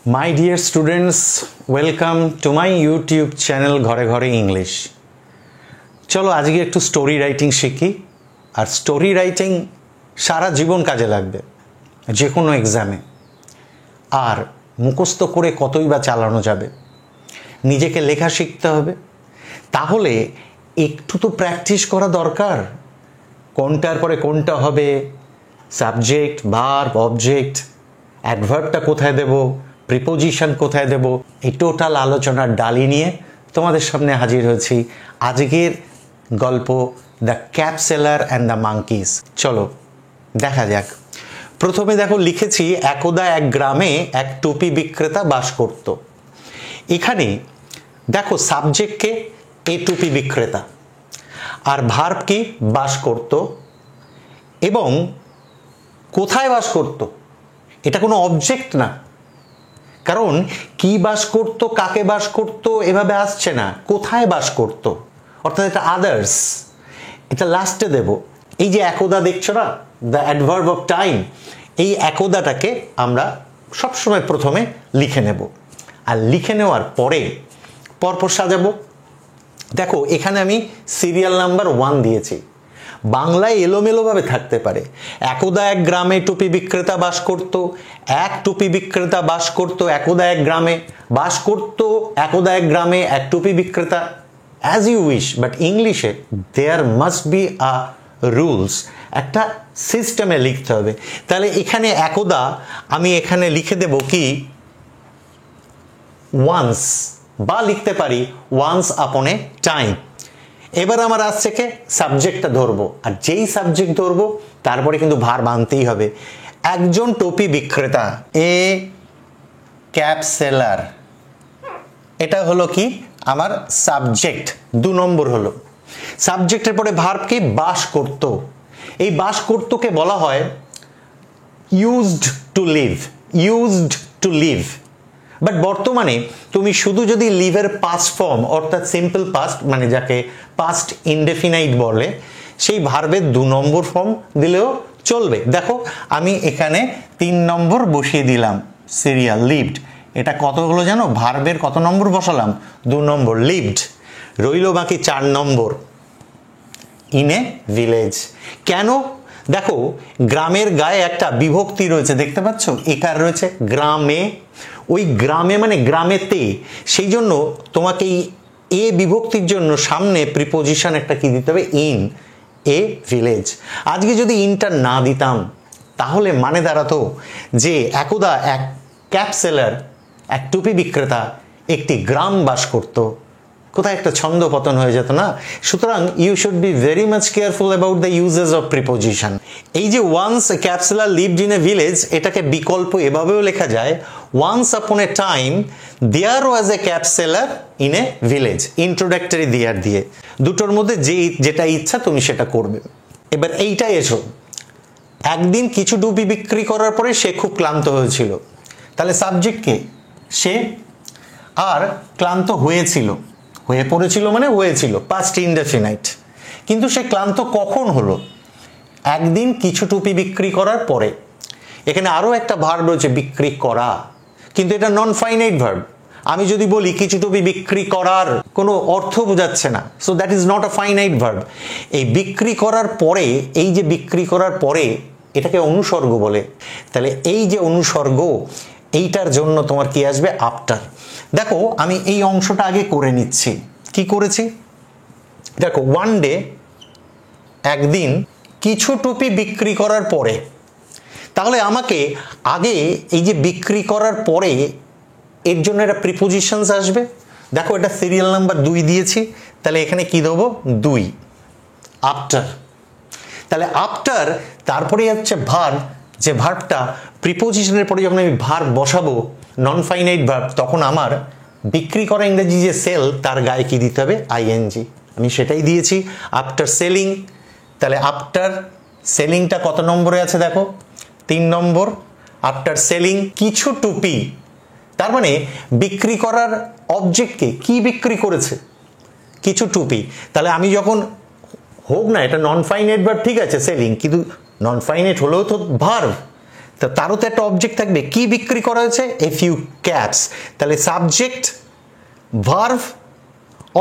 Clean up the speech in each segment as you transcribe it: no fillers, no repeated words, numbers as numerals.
My dear students, welcome to my YouTube channel ঘরে ঘরে English. চলো আজকে একটু স্টোরি রাইটিং শিখি। আর স্টোরি রাইটিং সারা জীবন কাজে লাগবে, যে কোনো এক্সামে। আর মুখস্থ করে কতই বা চালানো যাবে, নিজেকে লেখা শিখতে হবে। তাহলে একটু তো প্র্যাকটিস করা দরকার, কোনটার পরে কোনটা হবে, সাবজেক্ট, ভার্ব, অবজেক্ট, অ্যাডভার্বটা কোথায় দেব, প্রিপোজিশন কোথায় দেব, এই টোটাল আলোচনার ডালি নিয়ে তোমাদের সামনে হাজির হয়েছি। আজকের গল্প the cap seller and the monkeys. চলো দেখা যাক। প্রথমে দেখো লিখেছি, একদা এক গ্রামে এক টুপি বিক্রেতা বাস করত। এখানে দেখো সাবজেক্টকে এ টুপি বিক্রেতা, আর ভার্ব কি বাস করত, এবং কোথায় বাস করত। এটা কোনো অবজেক্ট না, কারণ কি বাস করত, কাকে বাস করত এভাবে আসছে না, কোথায় বাস করত, অর্থাৎ এটা আদার্স। এটা লাস্টে দেব। এই যে একদা দেখছো না, দ্য অ্যাডভার্ব অফ টাইম, এই একদাটাকে আমরা সবসময় প্রথমে লিখে নেব, আর লিখে নেওয়ার পরে পরপর সাজাবো। দেখো এখানে আমি সিরিয়াল নাম্বার 1 দিয়েছি। বাংলায় এলোমেলোভাবে থাকতে পারে। একদা এক গ্রামে টুপি বিক্রেতা বাস করত, এক টুপি বিক্রেতা বাস করত একদা এক গ্রামে, বাস করত একদা এক গ্রামে এক টুপি বিক্রেতা, অ্যাজ ইউ উইশ। বাট ইংলিশে there must be a rules, একটা সিস্টেমে লিখতে হবে। তাহলে এখানে একদা আমি এখানে লিখে দেব কি ওয়ান্স, বা লিখতে পারি ওয়ান্স আপন এ টাইম। এবার আমার আসছে কে সাবজেক্টটা ধরবো, আর যেই সাবজেক্ট ধরবো তারপরে কিন্তু ভার্ব আনতেই হবে। একজন টুপি বিক্রেতা, এ ক্যাপ সেলার, এটা হলো কি আমার সাবজেক্ট, 2 নম্বর হলো। সাবজেক্টের পরে ভার্ব কি বাস করত। এই বাস করতকে বলা হয় used to live, used to live. But বর্তমানে তুমি শুধু যদি লিভের পাস্ট ফর্ম অর্থাৎ সিম্পল পাস্ট, মানে যাকে পাস্ট ইনডেফিনাইট বলে, সেই ভার্বের 2 নম্বর ফর্ম দিলেও চলবে। দেখো আমি এখানে 3 নম্বর বসিয়ে দিলাম, সিরিয়াল লিভড। এটা কত হলো জানো, ভার্বের কত নম্বর বসালাম, 2 নম্বর, লিভড। রইল বাকি 4 নম্বর, ইন এ ভিলেজ। কেন? দেখো গ্রামের গায়ে একটা বিভক্তি রয়েছে, দেখতে পাচ্ছ, একার রয়েছে, গ্রামে। ওই গ্রামে মানে গ্রামেতে, সেই জন্য তোমাকে এই এ বিভক্তির জন্য সামনে প্রিপোজিশন একটা কি দিতে হবে, ইন এ ভিলেজ। আজকে যদি ইনটা না দিতাম তাহলে মানে দাঁড়াতো যে একদা এক ক্যাপ সেলার, এক টুপি বিক্রেতা একটি গ্রাম বাস করত। কোথায় একটা ছন্দ পতন হয়ে যেত না? সুতরাং you should be very much careful about the usages of preposition. এই যে once a cap seller lived in a village, এটাকে বিকল্প এভাবেও লেখা যায়, once upon a time there was a cap seller in a village. Introductory there দিয়ে, দুটোর মধ্যে যেটা ইচ্ছা তুমি সেটা করবে। এবার এইটাই এসো, একদিন কিছু টুপি বিক্রি করার পরে সে খুব ক্লান্ত হয়েছিল। তাহলে সাবজেক্ট কে? সে। আর ক্লান্ত হয়েছিল, হয়ে পড়েছিল মানে হয়েছিল, পাস্ট ইনডেফিনাইট। কিন্তু সে ক্লান্ত কখন হলো? একদিন কিছু টুপি বিক্রি করার পরে। এখানে আরও একটা ভার্ব রয়েছে, বিক্রি করা, কিন্তু এটা নন ফাইনাইট ভার্ব। আমি যদি বলি কিছু টুপি বিক্রি করার, কোনো অর্থ বোঝাচ্ছে না, so that is not a finite verb. এই বিক্রি করার পরে, এই যে বিক্রি করার পরে, এটাকে অনুসর্গ বলে। তাহলে এই যে অনুসর্গ, এইটার জন্য তোমার কি আসবে, আফটার। দেখো আমি এই অংশটা আগে করে নিচ্ছি। কি করেছি দেখো, ওয়ান ডে, একদিন কিছু টুপি বিক্রি করার পরে। তাহলে আমাকে আগে এই যে বিক্রি করার পরে, এর জন্য একটা প্রিপোজিশনস আসবে। দেখো এটা সিরিয়াল নাম্বার 2 দিয়েছি, তাহলে এখানে কি দেবো, 2, আফটার। তাহলে আফটার, তারপরে হচ্ছে ভার্ব, যে ভার্বটা প্রিপোজিশনের পরে যখন আমি ভার্ব বসাবো, নন ফাইনাইট ভার্ব, তখন আমার বিক্রি করা ইংরেজি যে সেল, তার গায়ে কি দিতে হবে, আইএনজি। আমি সেটাই দিয়েছি, আফটার সেলিং। তাহলে আফটার সেলিংটা কত নম্বরে আছে দেখো, 3 নম্বর। আফটার সেলিং কিছু টুপি, তার মানে বিক্রি করার অবজেক্টকে কি বিক্রি করেছে, কিছু টুপি। তাহলে আমি যখন হোক না, এটা নন ফাইনাইট ভার্ব, ঠিক আছে, সেলিং, কিন্তু নন ফাইনাইট হলেও তো ভার্ব। তো তারও তো একটা অবজেক্ট থাকবে, কি বিক্রি করা হয়েছে, এ ফিউ ক্যাপস, তাহলে সাবজেক্ট ভার্ব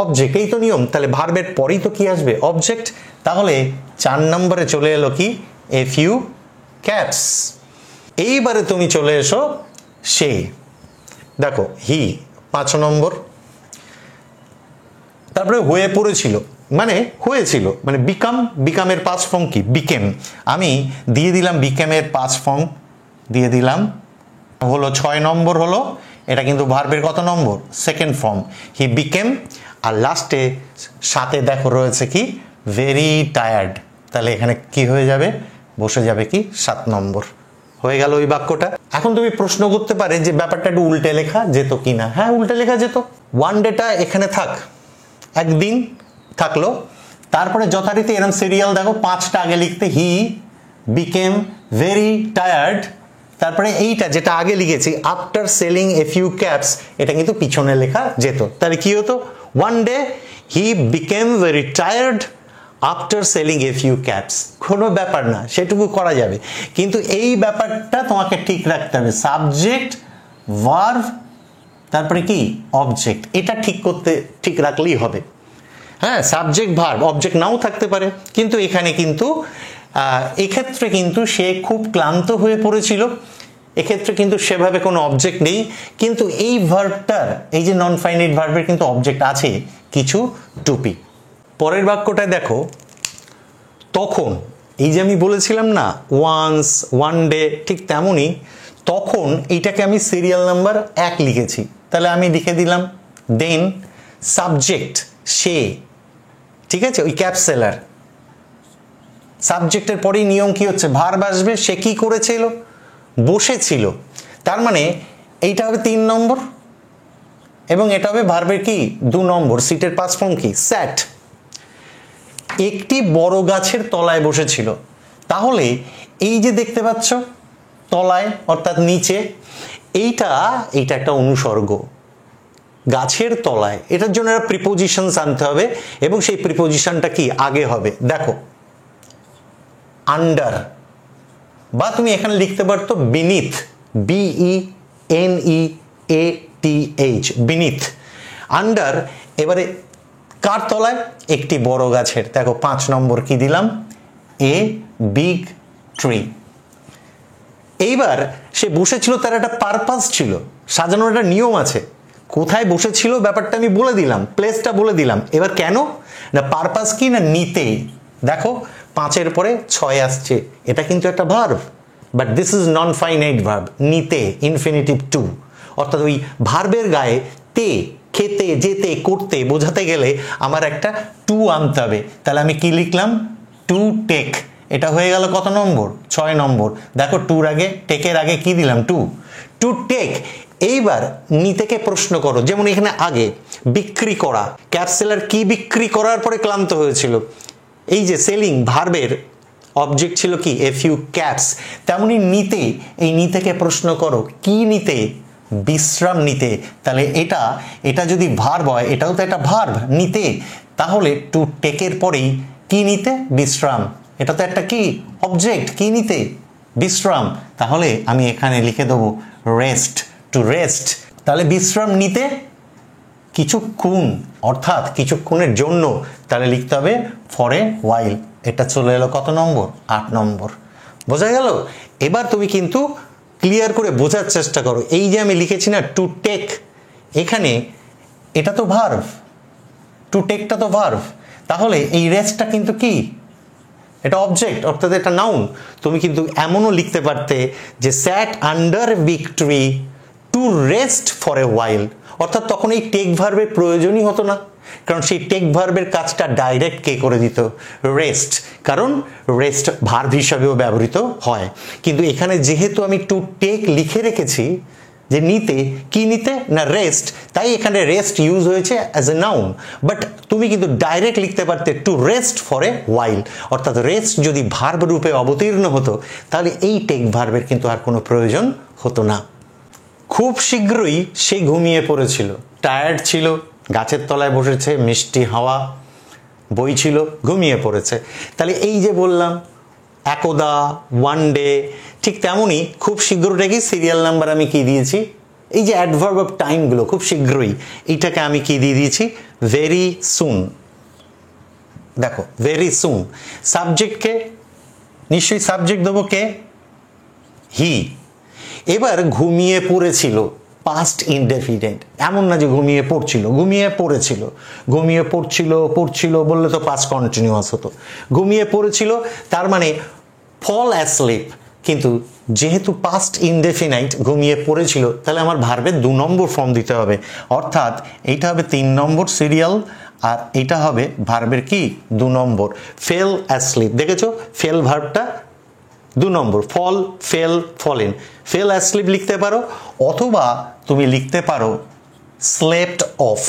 অবজেক্ট, এই তো নিয়ম। তাহলে ভার্বের পরেই তো কি আসবে, অবজেক্ট। তাহলে 4 নম্বরে চলে এলো কি, এ ফিউ ক্যাপস। এইবারে তুমি চলে এসো সে, দেখো হি 5 নম্বর, তারপরে হয়ে পড়েছিল মানে হয়েছিল, মানে বিকাম, বিকামের পাস্ট ফর্ম কি, বিকেম। আমি দিয়ে দিলাম বিকেমের পাস্ট ফর্ম দিয়ে দিলাম, হলো 6 নম্বর হলো। এটা কিন্তু ভার্বের কত নম্বর, সেকেন্ড ফর্ম, হি বিকেম। আর লাস্টে সাথে দেখো রয়েছে কি, ভেরি টায়ার্ড, তাহলে এখানে কি হয়ে যাবে, বসে যাবে কি 7 নম্বর। হয়ে গেল ওই বাক্যটা। এখন তুমি প্রশ্ন করতে পারে যে ব্যাপারটা একটু উল্টে লেখা যেত কিনা। হ্যাঁ, উল্টে লেখা যেত। ওয়ান ডেটা এখানে থাক, একদিন থাকলো, তারপরে যথারীতি এরকম সিরিয়াল দেখো 5টা আগে লিখতে, হি বিকেম ভেরি টায়ার্ড, তারপরে এইটা যেটা আগে লিখেছি after selling a few caps, এটা কিন্তু পিছনে লেখা যেত। তাহলে কি হতো, one day he became very tired after selling a few caps. কোনো ব্যাপার না, সেটুকু করা যাবে, কিন্তু এই ব্যাপারটা তোমাকে ঠিক রাখতে হবে, সাবজেক্ট ভার্ব তারপরে কি অবজেক্ট, এটা ঠিক রাখলেই হবে। হ্যাঁ, সাবজেক্ট ভার্ব অবজেক্ট নাও থাকতে পারে, কিন্তু এখানে কিন্তু এক্ষেত্রে কিন্তু সে খুব ক্লান্ত হয়ে পড়েছিল, এক্ষেত্রে কিন্তু সেভাবে কোনো অবজেক্ট নেই, কিন্তু এই ভার্বটার, এই যে নন ফাইনাইট ভার্বের কিন্তু অবজেক্ট আছে কিছু, টুপি। পরের বাক্যটা দেখো, তখন, এই যে আমি বলেছিলাম না ওয়ান্স, ওয়ান ডে, ঠিক তেমনই তখন এইটাকে আমি সিরিয়াল নাম্বার 1 লিখেছি, তাহলে আমি লিখে দিলাম দেন সাবজেক্ট সে, ঠিক আছে, ওই ক্যাপসেলার সাবজেক্টের পরেই নিয়ম কি হচ্ছে, ভার্ব আসবে, সে কি করেছিল, বসেছিল, তার মানে এইটা হবে 3 নম্বর এবং এটা হবে ভার্বের কি 2 নম্বর, সিটের পাস্ট ফর্ম কি স্যাট। একটি বড় গাছের তলায় বসেছিল, তাহলে এই যে দেখতে পাচ্ছ তলায় অর্থাৎ নিচে, এইটা একটা অনুসর্গ, গাছের তলায়, এটার জন্য একটা প্রিপোজিশন আনতে হবে এবং সেই প্রিপোজিশনটা কি আগে হবে, দেখো আন্ডার, বা তুমি এখানে লিখতে পারতো বিনিথ, BENEATH, বিনিথ, আন্ডার। এবারে কার তলায়, একটি বড় গাছের, দেখো 5 নম্বর কি দিলাম, এ বিগ ট্রি। এইবার সে বসেছিল, তার একটা পারপাস ছিল, সাজানোর একটা নিয়ম আছে, কোথায় বসেছিল ব্যাপারটা আমি বলে দিলাম, প্লেসটা বলে দিলাম। এবার কেন না, পারপাস কি না নিতে, দেখো 5-এর পরে 6 আসছে, এটা কিন্তু একটা verb, but this is non finite verb, নিতে ইনফিনিটিভ টু, অর্থাৎ ওই ভার্বের গায়ে তে, খেতে, যেতে, করতে বোঝাতে গেলে আমার একটা টু আনতে হবে, তাহলে আমি কি লিখলাম, টু টেক। এটা হয়ে গেল কত নম্বর, 6 নম্বর। দেখো টুর আগে, টেকের আগে কি দিলাম, টু টেক। এইবার নিতেকে প্রশ্ন করো, যেমন এখানে আগে বিক্রি করা, ক্যাপসেলার কি বিক্রি করার পরে ক্লান্ত হয়েছিল, এই যে সেলিং ভার্বের অবজেক্ট ছিল কি এ ফিউ ক্যাপস, তেমনি নিতে, এই নিতেকে প্রশ্ন করো কি নিতে, বিশ্রাম নিতে। তাহলে এটা যদি ভার্ব হয়, এটাও তো একটা ভার্ব নিতে, তাহলে টু টেকের পরেই কি নিতে, বিশ্রাম, এটা তো একটা কি অবজেক্ট, কি নিতে, বিশ্রাম, তাহলে আমি এখানে লিখে দেবো রেস্ট, টু রেস্ট। তাহলে বিশ্রাম নিতে কিছুক্ষণ, অর্থাৎ কিছুক্ষণের জন্য, তাহলে লিখতে হবে ফর এ ওয়াইল। এটা চলে এলো কত নম্বর, 8 নম্বর। বোঝা গেল? এবার তুমি কিন্তু ক্লিয়ার করে বোঝার চেষ্টা করো, এই যে আমি লিখেছি না টু টেক, এখানে এটা তো ভার্ভ, টু টেকটা তো ভার্ভ, তাহলে এই রেস্টটা কিন্তু কি, এটা অবজেক্ট, অর্থাৎ এটা নাউন। তুমি কিন্তু এমনও লিখতে পারতে যে sat under big tree to rest for a while, অর্থাৎ তখন এই টেক ভার্বের প্রয়োজনই হতো না, কারণ সেই টেক ভার্বের কাজটা ডাইরেক্ট কে করে দিত, রেস্ট, কারণ রেস্ট ভার্ব হিসাবেও ব্যবহৃত হয়। কিন্তু এখানে যেহেতু আমি টু টেক লিখে রেখেছি, যে নিতে, কি নিতে না রেস্ট, তাই এখানে রেস্ট ইউজ হয়েছে অ্যাজ এ নাউন, বাট তুমি কিন্তু ডাইরেক্ট লিখতে পারতে two rest for a while, অর্থাৎ রেস্ট যদি ভার্ব রূপে অবতীর্ণ হতো তাহলে এই টেক ভার্বের কিন্তু আর কোনো প্রয়োজন হতো না। খুব শীঘ্রই সে ঘুমিয়ে পড়েছিল, টায়ার্ড ছিল, গাছের তলায় বসেছে, মিষ্টি হাওয়া বইছিল, ঘুমিয়ে পড়েছে। তাহলে এই যে বললাম একদা, ওয়ান ডে, ঠিক তেমনই খুব শীঘ্রটাকে কি সিরিয়াল নাম্বার আমি কি দিয়েছি, এই যে অ্যাডভার্ব অফ টাইমগুলো খুব শীঘ্রই, এইটাকে আমি কি দিয়ে দিয়েছি, ভেরি সুন। দেখো ভেরি সুন, সাবজেক্টকে নিশ্চয়ই সাবজেক্ট দেবো কে, হি। এবার ঘুমিয়ে পড়েছিল, পাস্ট ইনডেফিনিট, এমন না যে ঘুমিয়ে পড়ছিল, ঘুমিয়ে পড়েছিল, ঘুমিয়ে পড়ছিল বললে তো পাস্ট কন্টিনিউয়াস হতো, ঘুমিয়ে পড়েছিল তার মানে ফল অ্যাসলিপ, কিন্তু যেহেতু পাস্ট ইনডেফিনাইট ঘুমিয়ে পড়েছিল, তাহলে আমার ভার্বের 2 নম্বর ফর্ম দিতে হবে, অর্থাৎ এইটা হবে 3 নম্বর সিরিয়াল, আর এটা হবে ভার্বের কি 2 নম্বর, ফেল অ্যাসলিপ। দেখেছো ফেল ভার্বটা 2 নম্বর, ফল, ফেল, ফলেন, ফেল অ্যাসলিপ লিখতে পারো, অথবা তুমি লিখতে পারো স্লেপ্ট অফ,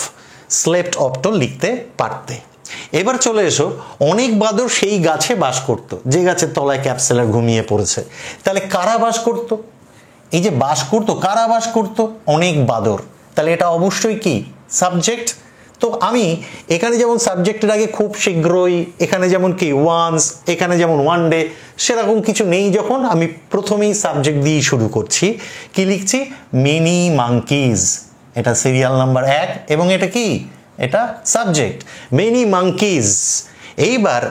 স্লেপ্ট অফটা লিখতে পারতে। এবার চলে এসো, অনেক বাদর সেই গাছে বাস করত, যে গাছের তলায় ক্যাপসেলার ঘুমিয়ে পড়েছে, তাহলে কারা বাস করত, এই যে বাস করত, কারা বাস করত, অনেক বাদর, তাহলে এটা অবশ্যই কি সাবজেক্ট। তো আমি এখানে যেমন সাবজেক্টের আগে খুব শীঘ্রই, এখানে যেমন কি ওয়ান্স, এখানে যেমন ওয়ান ডে, সেরকম কিছু নেই, যখন আমি প্রথমেই সাবজেক্ট দিয়ে শুরু করছি, কি লিখছি, মেনি মাঙ্কিজ, এটা সিরিয়াল নাম্বার 1, এবং এটা কি, এটা সাবজেক্ট, মেনি মাঙ্কিজ। এইবার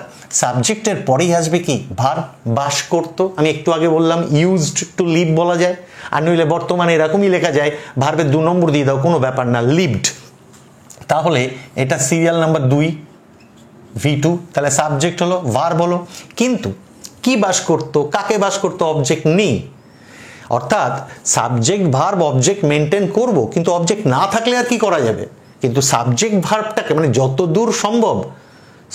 সাবজেক্টের পরেই আসবে কি ভার্ব, বাস করত, আমি একটু আগে বললাম ইউজড টু লিভ বলা যায়, আর নইলে বর্তমানে এরকমই লেখা যায়, ভার্বের 2 নম্বর দিয়ে দাও, কোনো ব্যাপার না, লিভড। তাহলে এটা সিরিয়াল নাম্বার 2, V2, তাহলে সাবজেক্ট হলো, ভার্ব হলো, কিন্তু কি বাস করতো, কাকে বাস করতো, অবজেক্ট নেই, অর্থাৎ সাবজেক্ট ভার্ব অবজেক্ট মেনটেন করব, কিন্তু অবজেক্ট না থাকলে আর কি করা যাবে, কিন্তু সাবজেক্ট ভার্বটাকে মানে যতদূর সম্ভব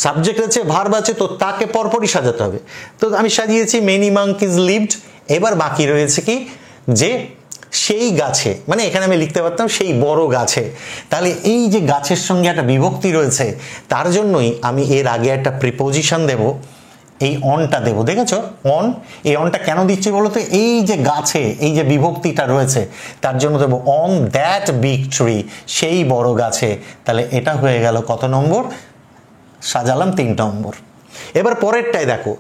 সাবজেক্ট আছে ভার্ব আছে, তো তাকে পরপরই সাজাতে হবে, তো আমি সাজিয়েছি মেনি মাঙ্কিজ লিভড। এবার বাকি রয়েছে কি, যে সেই গাছে, মানে এখানে আমি লিখতে পারতাম সেই বড় গাছে, তাহলে এই যে গাছের সঙ্গে একটা বিভক্তি রয়েছে, তার জন্যই আমি এর আগে একটা প্রিপোজিশন দেব, এই অনটা দেব, দেখেছো অন, এই অনটা কেন দিচ্ছি বলো তো, এই যে গাছে এই যে বিভক্তিটা রয়েছে তার জন্য দেব অন দ্যাট বিগ ট্রি, সেই বড় গাছে, তাহলে এটা হয়ে গেল কত নম্বর, সাজালাম 3 নম্বর। এবার পরেরটাই দেখো,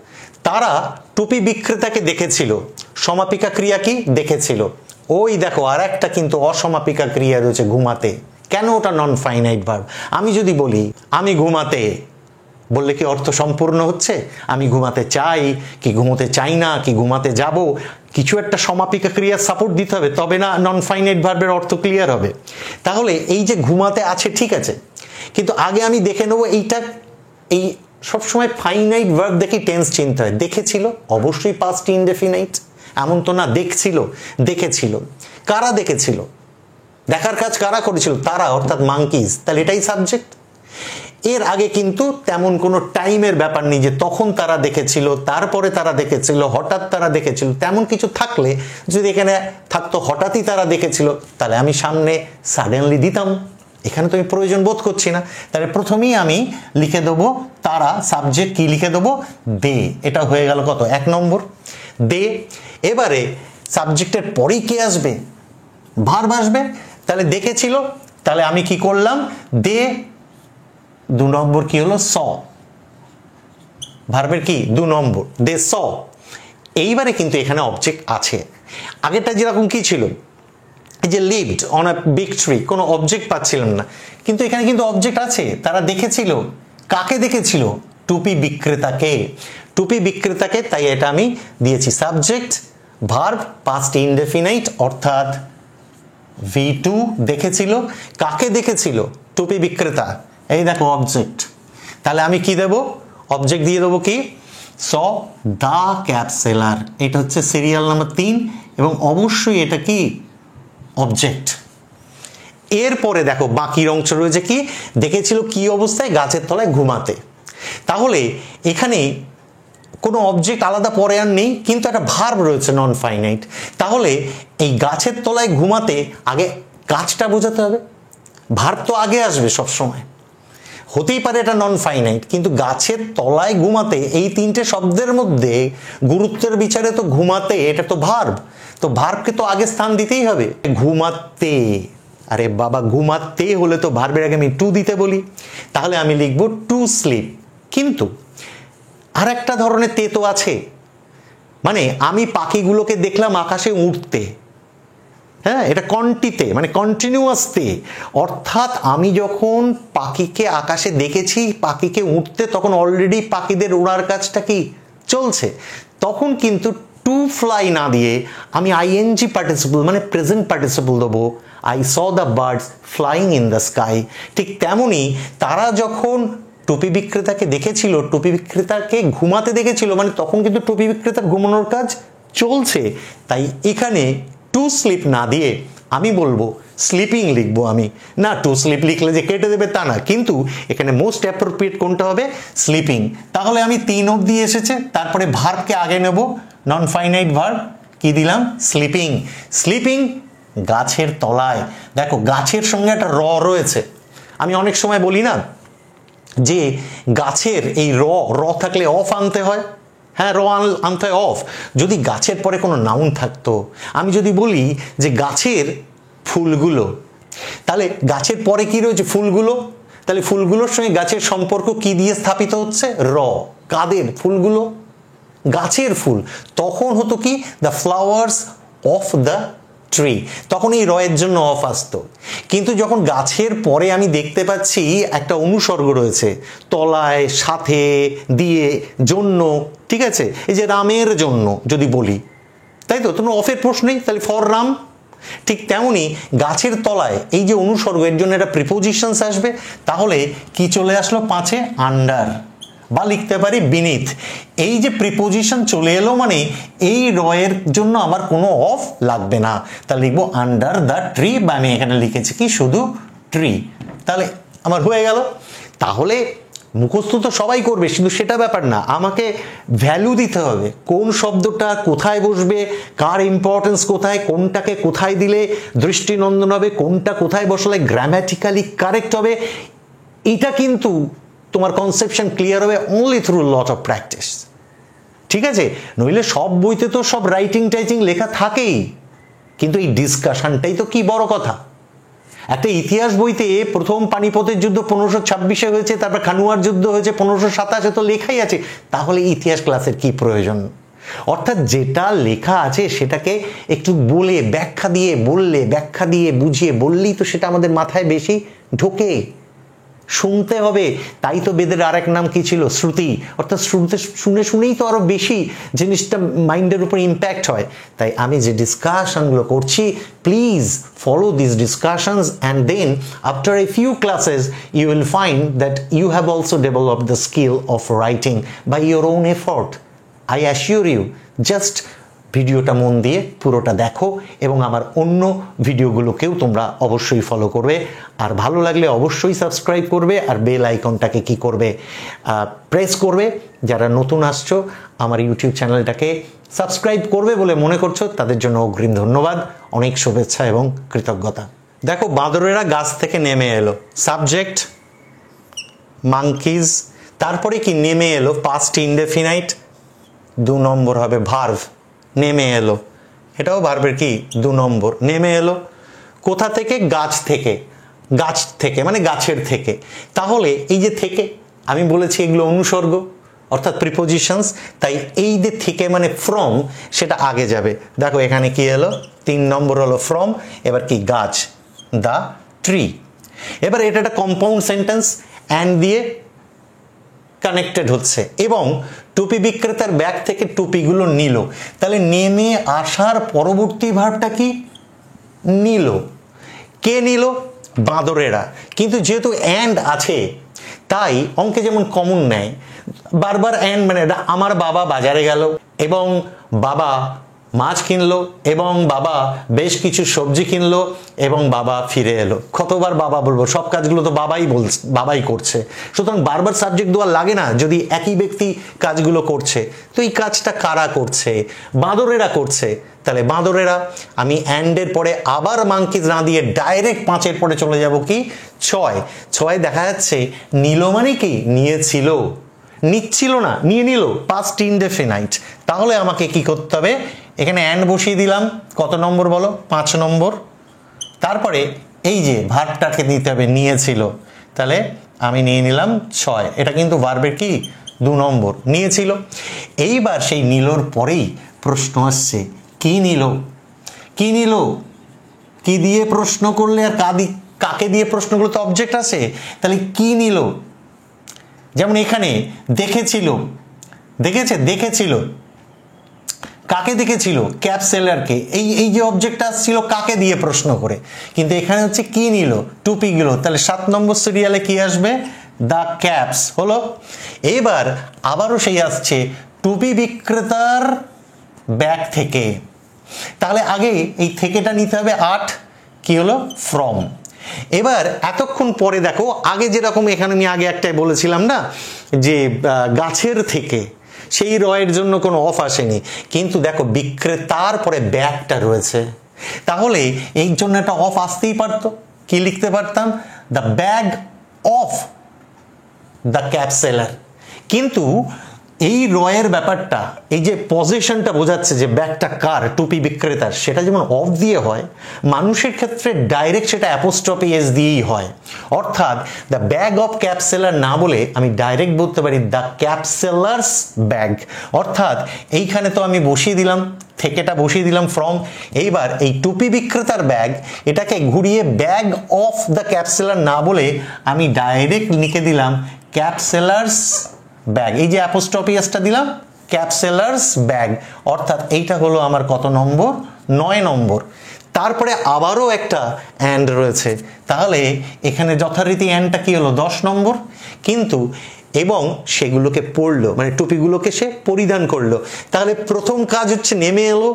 তারা টুপি বিক্রেতাকে দেখেছিল, সমাপিকা ক্রিয়া কি, দেখেছিল, ওই দেখো আর একটা কিন্তু অসমাপিকা ক্রিয়া রয়েছে, ঘুমাতে, কেন ওটা নন ফাইনাইট ভার্ব, আমি যদি বলি আমি ঘুমাতে, বললে কি অর্থ সম্পূর্ণ হচ্ছে, আমি ঘুমাতে চাই কি ঘুমোতে চাই না কি ঘুমাতে যাব, কিছু একটা সমাপিকা ক্রিয়ার সাপোর্ট দিতে হবে, তবে না নন ফাইনাইট ভার্বের অর্থ ক্লিয়ার হবে। তাহলে এই যে ঘুমাতে আছে ঠিক আছে, কিন্তু আগে আমি দেখে নেবো এইটা, এই সবসময় ফাইনাইট ভার্ব দেখে টেন্স চিনতে হয়, দেখেছিল অবশ্যই পাস্ট ইনডেফিনাইট, এমন তো না দেখছিল, দেখেছিল, কারা দেখেছিল, দেখার কাজ কারা করেছিল, তারা, অর্থাৎ মাঙ্কিজ, তাহলে এটাই সাবজেক্ট। এর আগে কিন্তু তেমন কোনো টাইমের ব্যাপার নেই যে তখন তারা দেখেছিল, তারপরে তারা দেখেছিল, হঠাৎ তারা দেখেছিল, তেমন কিছু থাকলে যদি এখানে থাকতো হঠাৎই তারা দেখেছিল, তাহলে আমি সামনে সাডেনলি দিতাম, এখানে তো আমি প্রয়োজন বোধ করছি না, তাহলে প্রথমেই আমি লিখে দেবো তারা, সাবজেক্ট কি লিখে দেবো, দে, এটা হয়ে গেল কত, 1 নম্বর, দে। এবারে সাবজেক্টের পরেই কে আসবে, ভার্ব আসবে, তাহলে দেখেছিল, তাহলে আমি কি করলাম, দে 2 নম্বর কি হলো, স, ভার্বের কি 2 নম্বর, দে স। এইবারে কিন্তু এখানে অবজেক্ট আছে, আগেরটা যেরকম কি ছিল, এই যে lived on a big tree, কোনো অবজেক্ট পাচ্ছিলাম না, কিন্তু এখানে কিন্তু অবজেক্ট আছে, তারা দেখেছিল, কাকে দেখেছিল, টুপি বিক্রেতাকে, টুপি বিক্রেতাকে, তাই এটা আমি দিয়েছি সাবজেক্ট, ভার্ব পাস্ট ইনডেফিনাইট, অর্থাৎ V2, দেখেছিল, কাকে দেখেছিল, টুপি বিক্রেতা, এই দেখো অবজেক্ট, তাহলে আমি কি দেব, অবজেক্ট দিয়ে দেবো কি, স দা ক্যাপসেলার, এটা হচ্ছে সিরিয়াল নাম্বার 3, এবং অবশ্যই এটা কি অবজেক্ট। এরপরে দেখো বাকির অংশ রয়েছে কি, দেখেছিল কি অবস্থায়, গাছের তলায় ঘুমাতে, তাহলে এখানে কোনো অবজেক্ট আলাদা পরে আর নেই, কিন্তু একটা ভার্ব রয়েছে নন ফাইনাইট, তাহলে এই গাছের তলায় ঘুমাতে আগে কাজটা বোঝাতে হবে, ভার্ব তো আগে আসবে সব সময়, হতেই পারে এটা নন ফাইনাইট, কিন্তু গাছের তলায় ঘুমাতে, এই 3টে শব্দের মধ্যে গুরুত্বের বিচারে তো ঘুমাতে এটা তো ভার্ব, তো ভার্বকে তো আগে স্থান দিতেই হবে, ঘুমাতে, আরে বাবা ঘুমাতে হলে তো ভার্বের আগে আমি টু দিতে বলি, তাহলে আমি লিখবো টু স্লিপ। কিন্তু আর একটা ধরনের তে তো আছে, মানে আমি পাখিগুলোকে দেখলাম আকাশে উঠতে, হ্যাঁ, এটা কন্টিতে মানে কন্টিনিউয়াসতে, অর্থাৎ আমি যখন পাখিকে আকাশে দেখেছি, পাখিকে উঠতে, তখন অলরেডি পাখিদের ওড়ার কাজটা কি চলছে। তখন কিন্তু টু ফ্লাই না দিয়ে আমি আইএনজি পার্টিসিপল মানে প্রেজেন্ট পার্টিসিপল দেবো, I saw the birds flying in the sky. ঠিক তেমনই তারা যখন টুপি বিক্রেতাকে দেখেছিল, টুপি বিক্রেতাকে ঘুমাতে দেখেছিল, মানে তখন কিন্তু টুপি বিক্রেতার ঘুমানোর কাজ চলছে। তাই এখানে টু স্লিপ না দিয়ে আমি বলবো স্লিপিং লিখবো আমি, না টু স্লিপ লিখলে যে কেটে দেবে তা না, কিন্তু এখানে মোস্ট অ্যাপ্রোপ্রিয়েট কোনটা হবে, স্লিপিং। তাহলে আমি 3 অবধি এসেছে, তারপরে ভার্বকে আগে নেব, নন ফাইনাইট ভার্ব কি দিলাম, স্লিপিং। স্লিপিং গাছের তলায়। দেখো গাছের সঙ্গে একটা র রয়েছে। আমি অনেক সময় বলি না যে গাছের এই র থাকলে অফ আনতে হয়, হ্যাঁ র আনতে হয় অফ। যদি গাছের পরে কোনো নাউন থাকতো, আমি যদি বলি যে গাছের ফুলগুলো, তাহলে গাছের পরে কি রয়েছে, ফুলগুলো, তাহলে ফুলগুলোর সঙ্গে গাছের সম্পর্ক কি দিয়ে স্থাপিত হচ্ছে, র। কাদের ফুলগুলো, গাছের ফুল। তখন হতো কি, the flowers of the tree, তখন এই রয়ের জন্য অফ আসতো। কিন্তু যখন গাছের পরে আমি দেখতে পাচ্ছি একটা অনুসর্গ রয়েছে, তলায়, সাথে, দিয়ে, জন্য, ঠিক আছে, এই যে রামের জন্য যদি বলি, তাই তো, তোমার অফের প্রশ্নেই, তাহলে ফর রাম। ঠিক তেমনি গাছের তলায় এই যে অনুসর্গ, এর জন্য একটা প্রিপোজিশনস আসবে, তাহলে কি চলে আসলো 5-এ, আন্ডার, বা লিখতে পারি বিনিথ। এই যে প্রিপোজিশন চলে এলো মানে এই রয়ের জন্য আমার কোনো অফ লাগবে না, তাহলে লিখবো আন্ডার দ্য ট্রি, বা আমি এখানে লিখেছি কি শুধু ট্রি, তাহলে আমার হয়ে গেল। তাহলে মুখস্থ তো সবাই করবে, কিন্তু সেটা ব্যাপার না, আমাকে ভ্যালু দিতে হবে, কোন শব্দটা কোথায় বসবে, কার ইম্পর্টেন্স কোথায়, কোনটাকে কোথায় দিলে দৃষ্টিনন্দন হবে, কোনটা কোথায় বসলে গ্রামাটিক্যালি কারেক্ট হবে। এটা কিন্তু তোমার কনসেপশন ক্লিয়ার হবে only through lot of practice, ঠিক আছে। নইলে সব বইতে তো সব রাইটিং টাইটিং লেখা থাকেই, কিন্তু এই ডিসকাশনটাই তো কি বড় কথা। একটা ইতিহাস বইতে প্রথম পানিপথের যুদ্ধ 1526-এ হয়েছে, তারপর খানুয়ার যুদ্ধ হয়েছে 1527-এ, তো লেখাই আছে, তাহলে ইতিহাস ক্লাসের কি প্রয়োজন। অর্থাৎ যেটা লেখা আছে সেটাকে একটু বলে ব্যাখ্যা দিয়ে বললে, ব্যাখ্যা দিয়ে বুঝিয়ে বললেই তো সেটা আমাদের মাথায় বেশি ঢোকে। শুনতে হবে, তাই তো বেদের আরেক নাম কি ছিল, শ্রুতি। অর্থাৎ শুনে শুনেই তো আরো বেশি জিনিসটা মাইন্ডের উপর ইম্প্যাক্ট হয়। তাই আমি যে ডিসকাশনগুলো করছি, please follow this discussions, and then after a few classes you will find that you have also developed the skill of writing by your own effort. I assure you, just ভিডিওটা মন দিয়ে পুরোটা দেখো, এবং আমার অন্য ভিডিওগুলোকেও তোমরা অবশ্যই ফলো করবে। আর ভালো লাগলে অবশ্যই সাবস্ক্রাইব করবে, আর বেল আইকনটাকে কি করবে, প্রেস করবে। যারা নতুন আসছো আমার ইউটিউব চ্যানেলটাকে সাবস্ক্রাইব করবে বলে মনে করছো, তাদের জন্য অগ্রিম ধন্যবাদ, অনেক শুভেচ্ছা এবং কৃতজ্ঞতা। দেখো বাঁদরেরা গাছ থেকে নেমে এলো, সাবজেক্ট মাঙ্কিজ, তারপরে কি নেমে এলো, পাস্ট ইনডেফিনাইট, 2 নম্বর হবে ভার্ভ, নেমে এলো, এটাও ভার্বের কি 2 নম্বর, নেমে এলো কোথা থেকে, গাছ থেকে, গাছ থেকে মানে গাছের থেকে। তাহলে এই যে থেকে আমি বলেছি এগুলো অনুসর্গ অর্থাৎ প্রিপোজিশনস, তাই এই যে থেকে মানে ফ্রম সেটা আগে যাবে। দেখো এখানে কি এলো, 3 নম্বর হলো ফ্রম, এবার কি গাছ, দ্য ট্রি। এবার এটা একটা কম্পাউন্ড সেন্টেন্স, অ্যান্ড দিয়ে কানেক্টেড হচ্ছে, এবং টুপি বিক্রেতার ব্যাগ থেকে টুপিগুলো নিল, তাহলে নেমে আসার পরবর্তী ভার্বটা কি, নিল। কে নিল, বাঁদরেরা। কিন্তু যেহেতু অ্যান্ড আছে, তাই অঙ্কে যেমন কমন নেয়, বারবার অ্যান্ড মানে আমার বাবা বাজারে গেল, এবং বাবা মাছ কিনলো, এবং বাবা বেশ কিছু সবজি কিনলো, এবং বাবা ফিরে এলো। কতবার বাবা বলবো, সব কাজগুলো তো বাবাই করছে, সুতরাং বারবার সাবজেক্ট দেওয়া লাগে না যদি একই ব্যক্তি কাজগুলো করছে। তো এই কাজটা কারা করছে, বাঁদরেরা করছে। তাহলে বাঁদরেরা, আমি অ্যান্ডের পরে আবার মাঙ্কিজ না দিয়ে ডাইরেক্ট 5-এর পরে চলে যাব কি, 6 দেখা যাচ্ছে নিল মানে কি, নিয়েছিল, নিচ্ছিল না, নিয়ে নিল, পাস্ট ইনডেফিনাইট। তাহলে আমাকে কি করতে হবে, এখানে অ্যান্ড বসিয়ে দিলাম, কত নম্বর বলো, 5 নম্বর। তারপরে এই যে ভার্বটাকে দিতে হবে, নিয়েছিল, তাহলে আমি নিয়ে নিলাম 6, এটা কিন্তু ভার্বের কি 2 নম্বর, নিয়েছিল। এইবার সেই নিলর পরেই প্রশ্ন আসছে, কি নিল, কি নিল, কি দিয়ে প্রশ্ন করলে আর কাকে দিয়ে প্রশ্ন করলে তো অবজেক্ট আসে, তাহলে কি নিল। যেমন এখানে দেখেছিল, দেখেছে, দেখেছিল, কাকে দেখেছিল, ক্যাপ সেলারকে, এই যে অবজেক্ট আসছিল কাকে দিয়ে প্রশ্ন করে, কিন্তু এখানে হচ্ছে কি নিল, টুপিগুলো, তাহলে 7 নম্বর সিরিয়ালে কি আসবে, দ্য ক্যাপস হলো। এবার আবারও সেই আসছে টুপি বিক্রেতার ব্যাগ থেকে, তাহলে আগে এই থেকেটা নিতে হবে 8, কি হলো, ফ্রম। এবার এতক্ষণ পরে দেখো, আগে যেরকম এখানে আমি আগে একটাই বলেছিলাম না যে গাছের থেকে, সেই রয়ের জন্য কোনো অফ আসেনি, কিন্তু দেখো বিক্রেতার পরে ব্যাগটা রয়েছে, তাহলে এই জন্য একটা অফ আসতেই পারতো, কি লিখতে পারতাম, the bag of the cap seller. কিন্তু এই রয়ের ব্যাপারটা, এই যে পজিশনটা বোঝাচ্ছে যে ব্যাগটা কার, টুপি বিক্রেতার, সেটা যেমন অফ দিয়ে হয়, মানুষের ক্ষেত্রে ডাইরেক্ট সেটা অ্যাপোস্ট্রফি এস দিয়েই হয়। অর্থাৎ the bag of cap seller না বলে আমি ডাইরেক্ট বলতে পারি দ্য ক্যাপ সেলার্স ব্যাগ। অর্থাৎ এইখানে তো আমি বসিয়ে দিলাম, থেকেটা বসিয়ে দিলাম ফ্রম। এইবার এই টুপি বিক্রেতার ব্যাগ, এটাকে ঘুরিয়ে bag of the cap seller না বলে আমি ডাইরেক্ট লিখে দিলাম ক্যাপ সেলার্স ব্যাগ। এই যে অ্যাপোস্ট্রফিয়াসটা দিলাম, ক্যাপ সেলার্স ব্যাগ, অর্থাৎ এইটা হলো আমার কত নম্বর, 9 নম্বর। তারপরে আবারও একটা অ্যান্ড রয়েছে, তাহলে এখানে যথারীতি অ্যান্ডটা কি হলো, 10 নম্বর। কিন্তু এবং সেগুলোকে পরলো, মানে টুপিগুলোকে সে পরিধান করলো, তাহলে প্রথম কাজ হচ্ছে নেমে এলো,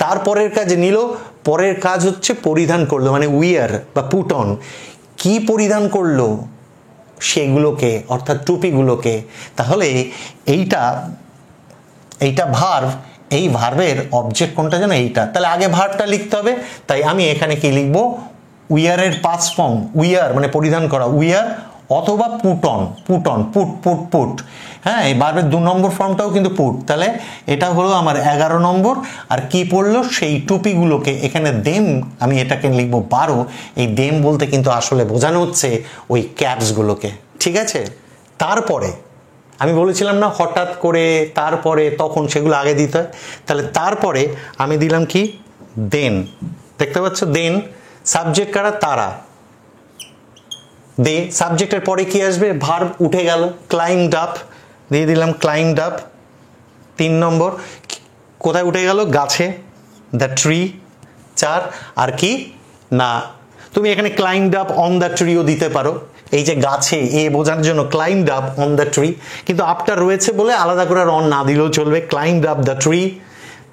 তারপরের কাজ নিল, পরের কাজ হচ্ছে পরিধান করলো, মানে উইয়ার বা পুট অন। কি পরিধান করলো, সেগুলোকে, অর্থাৎ টুপিগুলোকে। তাহলে এইটা ভার্ব, এই ভার্বের অবজেক্ট কোনটা যেন, এইটা, তাহলে আগে ভার্বটা লিখতে হবে। তাই আমি এখানে কি লিখবো, উইয়ারের পাস্ট ফর্ম, উইয়ার মানে পরিধান করা, উইয়ার, অথবা put on, put on, put put put. হ্যাঁ, এই ভার্বের 2 নম্বর ফর্মটাও কিন্তু পুট, তাহলে এটা হলো আমার 11 নম্বর। আর কি পড়লো, সেই টুপিগুলোকে, এখানে দেম, আমি এটাকে লিখবো 12। এই দেম বলতে কিন্তু আসলে বোঝানো হচ্ছে ওই ক্যাপসগুলোকে, ঠিক আছে। তারপরে আমি বলেছিলাম না হঠাৎ করে, তারপরে, তখন, সেগুলো আগে দিতে হয়, তাহলে তারপরে আমি দিলাম কি, দেন, দেখতে পাচ্ছ, দেন, সাবজেক্ট কারা, তারা, দে, সাবজেক্টের পরে কি আসবে, ভার্ব উঠে গেল, ক্লাইম্বড আপ, দিয়ে দিলাম ক্লাইম্বড আপ। 3 নম্বর, কোথায় উঠে গেল, গাছে, দ্য ট্রি। 4, আর কি না, তুমি এখানে climbed up on the trio দিতে পারো, এই যে গাছে, এ বোঝার জন্য climbed up on the tree, কিন্তু আপটা রয়েছে বলে আলাদা করে আর অন না দিলেও চলবে, climbed up the tree,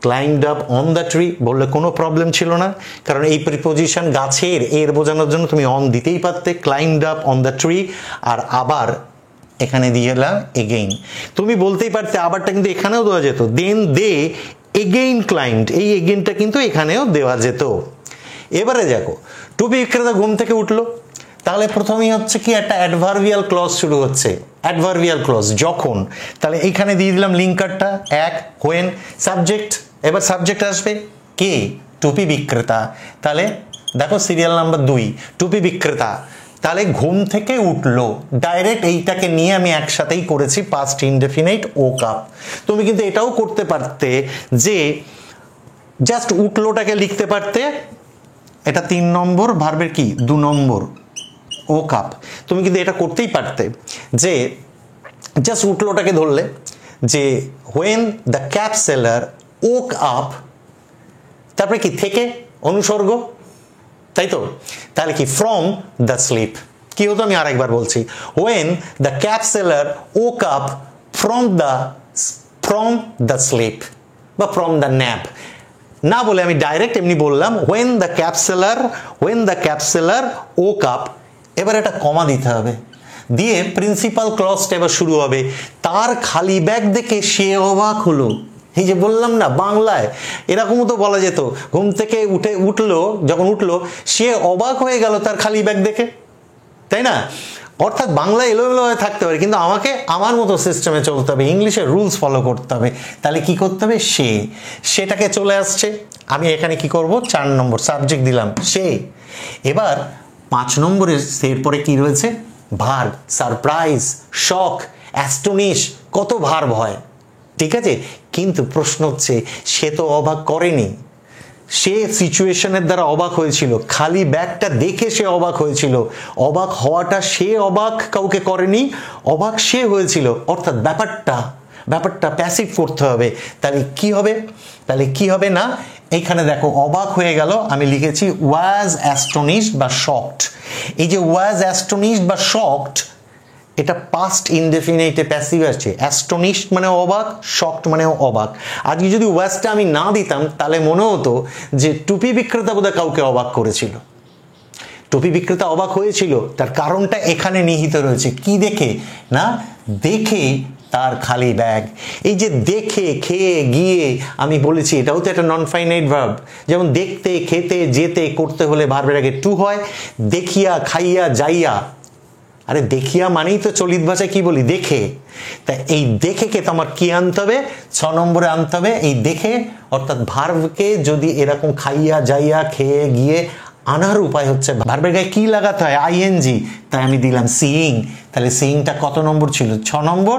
climbed up on the tree বললে কোনো প্রবলেম ছিল না, কারণ এই প্রিপোজিশন গাছের, এর বোঝানোর জন্য তুমি অন দিতেই পারতে, climbed up on the tree. আর আবার এখানে দিয়ে এলাম এগেইন, তুমি বলতেই পারতে আবারটা কিন্তু এখানেও দেওয়া যেত, দেন দে এগেইন ক্লাইম্বড, এই এগেইনটা কিন্তু এখানেও দেওয়া যেত। এবারে দেখো, টুপি বিক্রেতা ঘুম থেকে উঠলো, তাহলে প্রথমেই হচ্ছে কি, একটা অ্যাডভার্বিয়াল ক্লজ শুরু হচ্ছে, অ্যাডভার্বিয়াল ক্লজ, যখন, তাহলে এইখানে দিয়ে দিলাম লিঙ্কারটা 1, হোয়েন, সাবজেক্ট, এবার সাবজেক্ট আসবে কে, টুপি বিক্রেতা, তাহলে দেখো সিরিয়াল নাম্বার 2, টুপি বিক্রেতা, তাহলে ঘুম থেকে উঠলো, ডাইরেক্ট এইটাকে নিয়ে আমি একসাথেই করেছি পাস্ট ইনডেফিনাইট ওক আপ। তুমি কিন্তু এটাও করতে পারতে যে জাস্ট উঠলোটাকে লিখতে পারতে, এটা 3 নম্বর, ভার্বের কি 2 নম্বর, ওক আপ। তুমি কিন্তু এটা করতেই পারতে যে জাস্ট উঠলোটাকে ধরলে যে when the cap seller woke up, তারপরে কি থেকে অনুসর্গ, তাই তো, তাহলে কি ফ্রম দ্য স্লিপ, কি হতো, আমি আরেকবার বলছি, when the cap seller woke up from the sleep বা ফ্রম দ্য ন্যাপ, না বলে আমি ডাইরেক্ট এমনি বললাম when the cap seller woke up. এবার একটা কমা দিতে হবে, দিয়ে প্রিন্সিপাল ক্লজটা এবার শুরু হবে, তার খালি ব্যাগ দেখে সে অবাক হলো। এই যে বললাম না, বাংলায় এরকমও তো বলা যেত, ঘুম থেকে যখন উঠলো সে অবাক হয়ে গেল তার খালি ব্যাগ দেখে, তাই না। অর্থাৎ বাংলা এলোমেলো হয়ে থাকতে পারে, কিন্তু আমাকে আমার মতো সিস্টেমে চলতে হবে, ইংলিশের রুলস ফলো করতে হবে। তাহলে কি করতে হবে, সেটাকে চলে আসছে, আমি এখানে কি করব, 4 নম্বর সাবজেক্ট দিলাম সে। এবার 5 নম্বরের এরপরে কি রয়েছে, ভার্ব, সারপ্রাইজ, শক, অ্যাস্টোনিশ, কত ভার্ব হয়, ঠিক আছে। কিন্তু প্রশ্ন হচ্ছে সে তো অবাক করেনি, সে সিচুয়েশনের দ্বারা অবাক হয়েছিল, খালি ব্যাগটা দেখে সে অবাক হয়েছিল। অবাক হওয়াটা সে অবাক কাউকে করেনি, অবাক সে হয়েছিল। অর্থাৎ ব্যাপারটা প্যাসিভ করতে হবে। তাহলে কি হবে না, এইখানে দেখো অবাক হয়ে গেল, আমি লিখেছি ওয়াজ অ্যাস্টনিশড বা শকড। এই যে ওয়াজ অ্যাস্টনিশড বা শকড, এটা পাস্ট ইনডেফিনিটে প্যাসিভ আছে। অ্যাস্টনিশড মানে অবাক, শকড মানে অবাক। আজকে যদি ওয়াজটা আমি না দিতাম তাহলে মনে হতো যে টুপি বিক্রেতা বোধহয় কাউকে অবাক করেছিল। টুপি বিক্রেতা অবাক হয়েছিল, তার কারণটা এখানে নিহিত রয়েছে। কি দেখে না, দেখে তার খালি ব্যাগ। এই যে দেখে, খেয়ে, গিয়ে, আমি বলেছি এটাও তো একটা নন ফাইনাইট ভার্ব। যেমন দেখতে, খেতে, যেতে করতে হলে ভার্বের আগে টু হয়। দেখিয়া, খাইয়া, যাইয়া, আরে দেখিয়া মানেই তো চলিত ভাষায় কি বলি, দেখে। তা এই দেখেকে তো আমার কি আনতে হবে, 6 নম্বরে আনতে হবে এই দেখে। অর্থাৎ ভার্বকে যদি এরকম খাইয়া, যাইয়া, খেয়ে, গিয়ে আনার উপায় হচ্ছে ভার্বের গায়ে কি লাগাতে হয়, আইএনজি। তাই আমি দিলাম সিইং। তাহলে সিইংটা কত নম্বর ছিল, 6 নম্বর।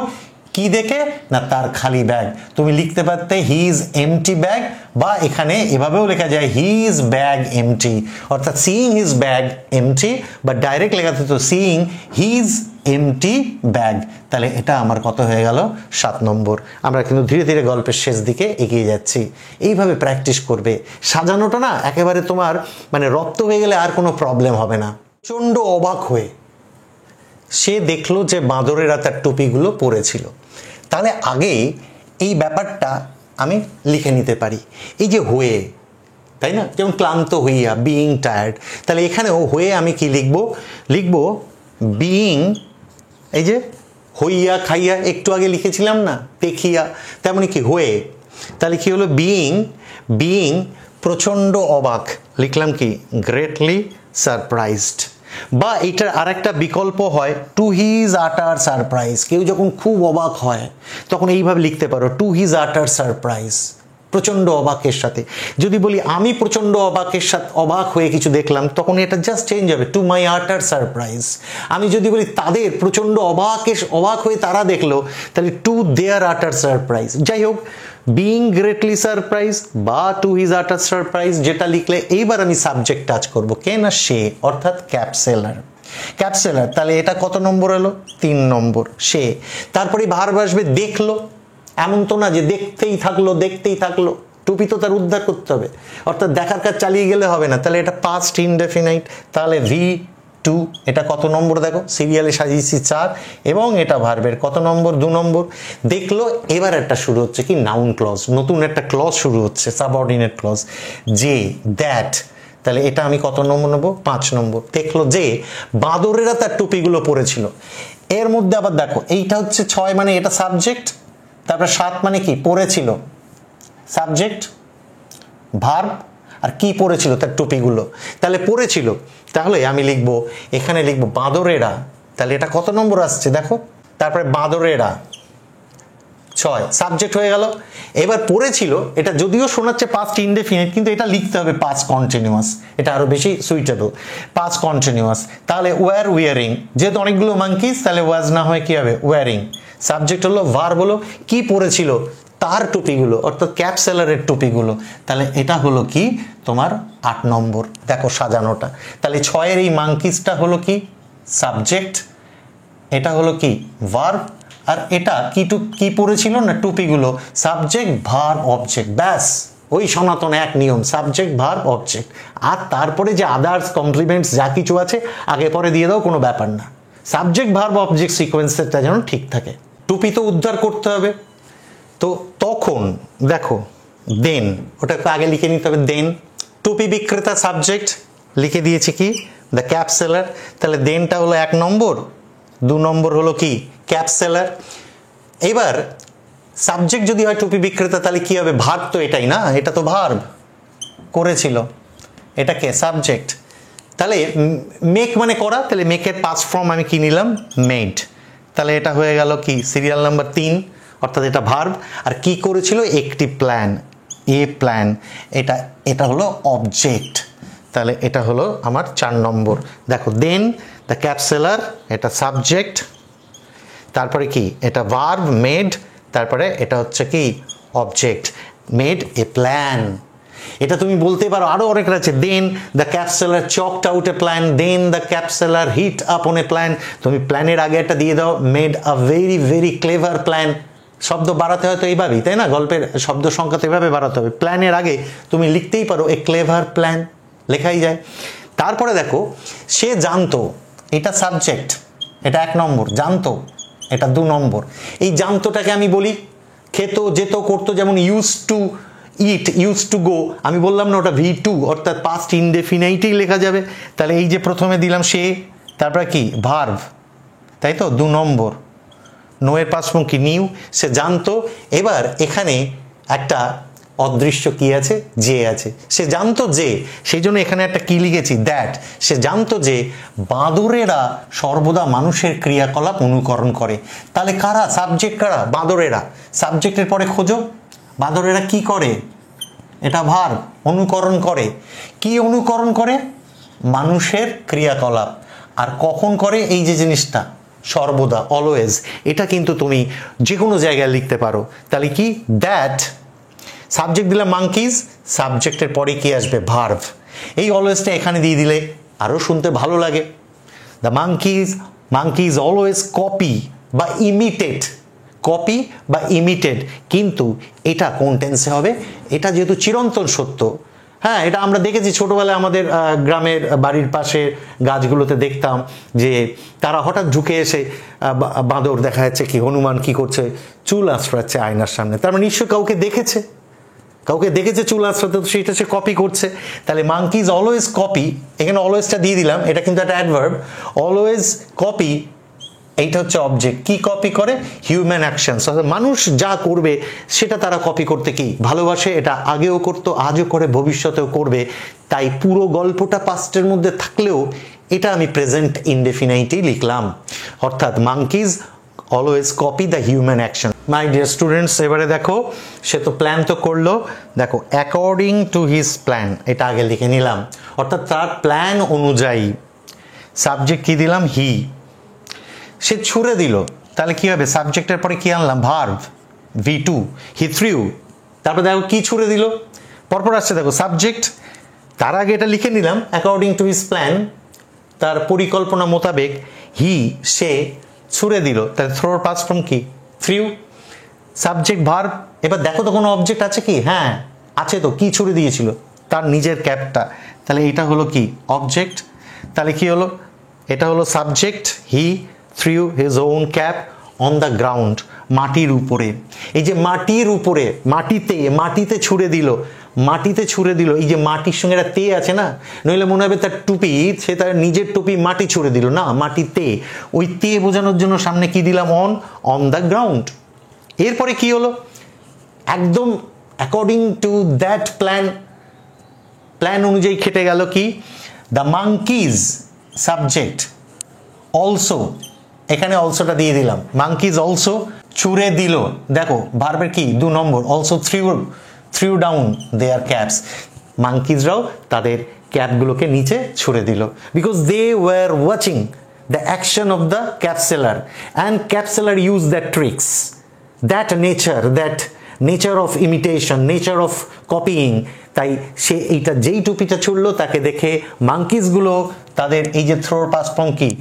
কি দেখে না, তার খালি ব্যাগ। তুমি লিখতে পারতে হিজ এমটি ব্যাগ, বা এখানে এভাবেও লেখা যায় হিজ ব্যাগ এমটি, অর্থাৎ সিইং হিজ ব্যাগ এমটি, বা ডাইরেক্ট লেখাতে তো সিইং হিজ এমটি ব্যাগ। তাহলে এটা আমার কত হয়ে গেল, 7 নম্বর। আমরা কিন্তু ধীরে ধীরে গল্পের শেষ দিকে এগিয়ে যাচ্ছি। এইভাবে প্র্যাকটিস করবে। সাজানোটা না একেবারে তোমার মানে রপ্ত হয়ে গেলে আর কোনো প্রবলেম হবে না। প্রচণ্ড অবাক হয়ে সে দেখলো যে বাঁদরেরা তার টুপিগুলো পরেছিল। তাহলে আগে এই ব্যাপারটা আমি লিখে নিতে পারি, এই যে হয়ে, তাই না, যেমন ক্লান্ত হইয়া, বিইং টায়ার্ড। তাহলে এখানেও হয়ে আমি কি লিখবো বিইং, এই যে হইয়া, খাইয়া একটু আগে লিখেছিলাম না, দেখিয়া, তেমনি কি হয়ে। তাহলে কি হলো, বিইং প্রচণ্ড অবাক, লিখলাম কি গ্রেটলি সারপ্রাইজড। বা এটার আরেকটা বিকল্প হয় টু হিজ আটার সারপ্রাইজ। কেউ যখন খুব অবাক হয় তখন এইভাবে লিখতে পারো টু হিজ আটার সারপ্রাইজ, প্রচণ্ড অবাকের সাথে। যদি বলি আমি প্রচণ্ড অবাক হয়ে কিছু দেখলাম, তখন এটা জাস্ট চেঞ্জ হবে টু মাই আটার সারপ্রাইজ। আমি যদি বলি তাদের প্রচণ্ড অবাক হয়ে তারা দেখলো, তাহলে টু দেয়ার আটার সারপ্রাইজ। যাই হোক, বিইং গ্রেটলি সারপ্রাইজ বা টু হিজ আটার সারপ্রাইজ যেটা লিখলে, এইবার আমি সাবজেক্ট টাচ করবো, কে না সে, অর্থাৎ ক্যাপসেলার। তাহলে এটা কত নম্বর হলো, 3 নম্বর। সে, তারপরে ভার্ব আসবে দেখলো। এমন তো না যে দেখতেই থাকলো, টুপি তো তার উদ্ধার করতে হবে, অর্থাৎ দেখার কাজ চালিয়ে গেলে হবে না। তাহলে এটা পাস্ট ইনডেফিনাইট। তাহলে V2, এটা কত নম্বর দেখো, সিরিয়ালে সাজিয়েছি 4, এবং এটা ভার্বের কত নম্বর, 2 নম্বর। দেখলো, এবার একটা শুরু হচ্ছে কি নাউন ক্লজ, নতুন একটা ক্লজ শুরু হচ্ছে, সাবঅর্ডিনেট ক্লজ, যে, দ্যাট। তাহলে এটা আমি কত নম্বর নেবো, 5 নম্বর। দেখলো যে বাঁদরেরা তার টুপিগুলো পরেছিল। এর মধ্যে আবার দেখো এইটা হচ্ছে 6 মানে এটা সাবজেক্ট, তারপরে 7 মানে কি পরেছিল, সাবজেক্ট ভার্ব, আর কি পরেছিল তার টুপিগুলো। তাহলে পরেছিল, তাহলে আমি লিখবো এখানে লিখবো বাঁদরেরা। তাহলে এটা কত নম্বর আসছে দেখো, তারপরে বাঁদরেরা 6 সাবজেক্ট হয়ে গেল। এবার পড়েছিল, এটা যদিও শোনাচ্ছে পাস্ট ইনডেফিনিট, কিন্তু এটা লিখতে হবে পাস্ট কন্টিনিউয়াস, এটা আরো বেশি সুইটেবল, পাস্ট কন্টিনিউয়াস। তাহলে ওয়ার উইয়ারিং, যেহেতু অনেকগুলো মাঙ্কিস, তাহলে ওয়াজ না হয় কি হবে ওয়ারিং। সাবজেক্ট হলো, ভার্ব হলো কি পড়েছিল, তার টুপিগুলো, অর্থাৎ ক্যাপসেলারের টুপিগুলো। তাহলে এটা হলো কি তোমার 8 নম্বর। দেখো সাজানোটা, তাহলে 6 এই মাঙ্কিসটা হলো কি সাবজেক্ট, এটা হলো কি ভার্ব, আর এটা কি পড়েছিল না টুপিগুলো, সাবজেক্ট ভার্ব অবজেক্ট। ব্যাস ওই সনাতন এক নিয়ম, সাবজেক্ট ভার্ব অবজেক্ট। আর তারপরে যে আদার্স কমপ্লিমেন্টস যা কিছু আছে আগে পরে দিয়ে দাও, কোনো ব্যাপার না। সাবজেক্ট ভার্ব অবজেক্ট সিকোয়েন্সটা যেন ঠিক থাকে। টুপি তো উদ্ধার করতে হবে, তো তখন দেখো দেন, ওটা আগে লিখে নিতে হবে দেন। টুপি বিক্রেতা সাবজেক্ট লিখে দিয়েছি কি দ্য ক্যাপসেলার। তাহলে দেনটা হলো 1 নম্বর, 2 নম্বর হলো কি ক্যাপসেলার। এবার সাবজেক্ট যদি হয় টুপি বিক্রেতা, তাহলে কি হবে, ভার্ব তো এটাই না, এটা তো ভার্ব করেছিল, এটাকে সাবজেক্ট। তাহলে মেক মানে করা, তাহলে মেকের পাস্ট ফর্ম আমি কি নিলাম, মেড। তাহলে এটা হয়ে গেল কি সিরিয়াল নাম্বার 3, অর্থাৎ এটা ভার্ব। আর কি করেছিল, একটি প্ল্যান, এ প্ল্যান, এটা হলো অবজেক্ট। তাহলে এটা হলো আমার 4 নম্বর। দেখো দেন দ্য ক্যাপসেলার, এটা সাবজেক্ট, তারপরে কি এটা ভার্ব মেড, তারপরে এটা হচ্ছে কি অবজেক্ট, মেড এ প্ল্যান। এটা তুমি বলতে পারো, আরো অনেক আছে, then the cap seller chalked out a plan, then the cap seller hit upon a এ প্ল্যান। তুমি প্ল্যানের আগে একটা দিয়ে দাও, made a very very clever plan. শব্দ বাড়াতে হয় তো এইভাবেই, তাই না? গল্পের শব্দ সংখ্যা তো এভাবে বাড়াতে হবে। প্ল্যানের আগে তুমি লিখতেই পারো এ ক্লেভার প্ল্যান, লেখাই যায়। তারপরে দেখো, সে জানতো, এটা সাবজেক্ট, এটা 1 নম্বর, জানতো এটা 2 নম্বর। এই জানতোটাকে আমি বলি খেতো, যেত, করতো, যেমন use to it, use to go, আমি বললাম না ওটা V2, অর্থাৎ পাস্ট ইনডেফিনাইটেই লেখা যাবে। তাহলে এই যে প্রথমে দিলাম সে, তারপরে কি ভার্ব, তাই তো 2 নম্বর। নো এর পাস্ট ফর্ম কি নিউ, সে জানতো। এবার এখানে একটা অদৃশ্য কি আছে, যে আছে। সে জানতো যে, সেই জন্য এখানে একটা কি লিখেছি, দ্যাট। সে জানতো যে বাঁদরেরা সর্বদা মানুষের ক্রিয়াকলাপ অনুকরণ করে। তাহলে কারা সাবজেক্ট, কারা? বাঁদরেরা। সাবজেক্টের পরে খোঁজো, বাঁদরেরা কি করে, এটা ভার্ব, অনুকরণ করে। কি অনুকরণ করে? মানুষের ক্রিয়াকলাপ। আর কখন করে? এই যে জিনিসটা, সর্বদা, অলওয়েজ। এটা কিন্তু তুমি যে কোনো জায়গায় লিখতে পারো। তাহলে কি, দ্যাট, সাবজেক্ট দিলাম মাঙ্কিজ, সাবজেক্টের পরে কি আসবে, ভার্ব। এই অলওয়েজটা এখানে দিয়ে দিলে আরো শুনতে ভালো লাগে। দ্য মাঙ্কিজ অলওয়েজ কপি বা ইমিটেট, কপি বা ইমিটেড। কিন্তু এটা কোন টেন্সে হবে? এটা যেহেতু চিরন্তন সত্য, হ্যাঁ, এটা আমরা দেখেছি ছোটবেলায় আমাদের গ্রামের বাড়ির পাশে গাছগুলোতে দেখতাম যে তারা হঠাৎ ঢুকে এসে, বাঁদর দেখা যাচ্ছে কি, হনুমান কি করছে, চুল আঁচড়াচ্ছে আয়নার সামনে। তার মানে নিশ্চয়ই কাউকে দেখেছে, চুল আঁচড়াতে, তো সেটা সে কপি করছে। তাহলে মাঙ্কিজ অলওয়েজ কপি, এখানে অলওয়েজটা দিয়ে দিলাম, এটা কিন্তু একটা অ্যাডভার্ব। অলওয়েজ কপি, এইটা হচ্ছে অবজেক্ট। কি কপি করে? হিউম্যান অ্যাকশনস, অর্থাৎ মানুষ যা করবে সেটা তারা কপি করতে কি ভালোবাসে। এটা আগেও করতো, আজও করে, ভবিষ্যতেও করবে। তাই পুরো গল্পটা পাস্টের মধ্যে থাকলেও এটা আমি প্রেজেন্ট ইনডেফিনাইটেই লিখলাম। অর্থাৎ monkeys always copy the human action. My dear students, এবারে দেখো, সে তো প্ল্যান তো করলো, দেখো অ্যাকর্ডিং টু হিজ প্ল্যান, এটা আগে লিখে নিলাম। অর্থাৎ তার প্ল্যান অনুযায়ী, সাবজেক্ট কি দিলাম, হি। সে ছুঁড়ে দিল, তাহলে কি হবে, সাবজেক্টের পরে কি আনলাম, ভার্ব, V2, হি থ্রিউ। তারপর দেখো কি ছুঁড়ে দিল, পরপর আসছে, দেখো সাবজেক্ট, তার আগে এটা লিখে নিলাম অ্যাকর্ডিং টু হিজ প্ল্যান, তার পরিকল্পনা মোতাবেক, হি, সে ছুঁড়ে দিল, তাহলে থ্রোর পাস্ট ফর্ম কি, থ্রিউ। Subject, verb. এবার দেখো তো কোনো অবজেক্ট আছে কি, হ্যাঁ আছে তো, কি ছুঁড়ে দিয়েছিল, তার নিজের ক্যাপটা। তাহলে এটা হলো কি, অবজেক্ট। তাহলে কি হলো, এটা হলো subject, he threw his own cap on the ground, মাটির উপরে। এই যে মাটির উপরে, মাটিতে ছুঁড়ে দিল, এই যে মাটির সঙ্গে একটা তে আছে না, নইলে মনে হবে তার টুপি, সে তার নিজের টুপি মাটি ছুঁড়ে দিল না, মাটিতে। ওই তে বোঝানোর জন্য সামনে কি দিলাম, অন দ্য গ্রাউন্ড। এরপরে কি হলো, একদম অ্যাকর্ডিং টু দ্যাট প্ল্যান অনুযায়ী খেটে গেল কি, দ্য মাঙ্কিজ, সাবজেক্ট, অলসো, এখানে অলসোটা দিয়ে দিলাম, মাঙ্কিজ অলসো ছুঁড়ে দিল। দেখো ভার্বের কি, 2 নম্বর, also threw down their caps, মাঙ্কিজরাও তাদের ক্যাপগুলোকে নিচে ছুঁড়ে দিল। Because they were watching the action of the cap seller, and cap seller use that tricks, that nature of imitation, nature of copying. তাই সে এইটা, যেই টুপিটা ছুড়লো তাকে দেখে মাঙ্কিজগুলো তাদের এই যে থ্রোর পাস্ট ফর্ম কি,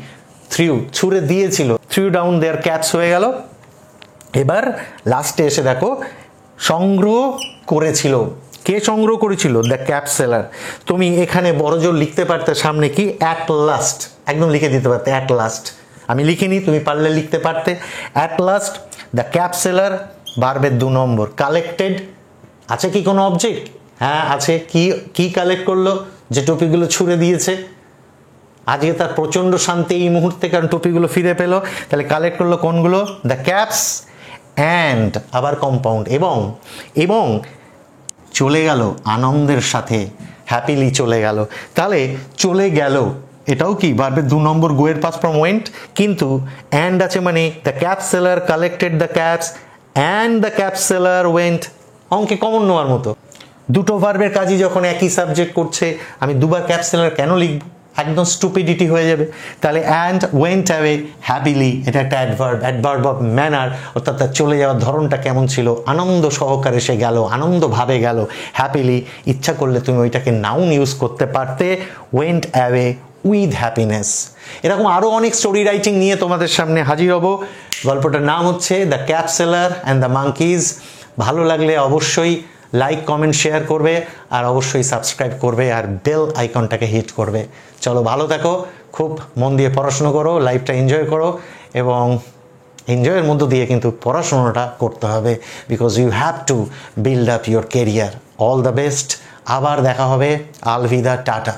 থ্রিউ, ছুঁড়ে দিয়েছিল, থ্রিউ ডাউন দেয়ার ক্যাপস হয়ে গেল। এবার লাস্টে এসে দেখো, সংগ্রহ করেছিল, কে সংগ্রহ করেছিল, দ্য ক্যাপ সেলার। তুমি এখানে বড়জোর লিখতে পারতে, সামনে কি, অ্যাট লাস্ট, একদম লিখে দিতে পারতে, অ্যাট লাস্ট। আমি লিখিনি, তুমি পারলে লিখতে পারতে, at last the cap seller, ভার্বের 2 নম্বর। কালেক্টেড, আছে কি কোনো অবজেক্ট, হ্যাঁ আছে। কি কালেক্ট করলো, যে টপিগুলো ছুঁড়ে দিয়েছে। আজকে তার প্রচন্ড শান্তি এই মুহূর্তে, কারণ টপিগুলো ফিরে পেল। তাহলে কালেক্ট করলো কোনগুলো, দ্য ক্যাপস, অ্যান্ড, আবার কম্পাউন্ড, এবং চলে গেল আনন্দের সাথে, হ্যাপিলি চলে গেল। তাহলে চলে গেল, এটাও কি ভার্বের 2 নম্বর, গোয়ের পাস্ট ফর্ম ওয়েন্ট, কিন্তু অ্যান্ড আছে, মানে the cap seller collected the caps and the cap seller went. অঙ্কে কমন নেওয়ার মতো, দুটো ভার্বের কাজই যখন একই সাবজেক্ট করছে, আমি দুবার ক্যাপ সেলার কেন লিখব? একদম স্টুপিডিটি হয়ে যাবে। তাহলে অ্যান্ড ওয়েন্ট অ্যাওয়ে হ্যাপিলি, এটা একটা অ্যাডভার্ব অফ ম্যানার, অর্থাৎ তার চলে যাওয়ার ধরনটা কেমন ছিল, আনন্দ সহকারে সে গেল, আনন্দভাবে গেল। হ্যাপিলি, ইচ্ছা করলে তুমি ওইটাকে নাউন ইউজ করতে পারতে, ওয়েন্ট অ্যাওয়ে উইথ হ্যাপিনেস। এরকম আরও অনেক স্টোরি রাইটিং নিয়ে তোমাদের সামনে হাজির হব। গল্পটার নাম হচ্ছে the cat seller and the monkeys. ভালো লাগলে অবশ্যই লাইক কমেন্ট শেয়ার করবে, আর অবশ্যই সাবস্ক্রাইব করবে, আর বেল আইকনটাকে হিট করবে। চলো ভালো থাকো, খুব মন দিয়ে পড়াশুনো করো, লাইফটা এনজয় করো, এবং এনজয়ের মধ্য দিয়ে কিন্তু পড়াশোনাটা করতে হবে, because you have to build up your career. All the best, আবার দেখা হবে। আলভিদা, টাটা।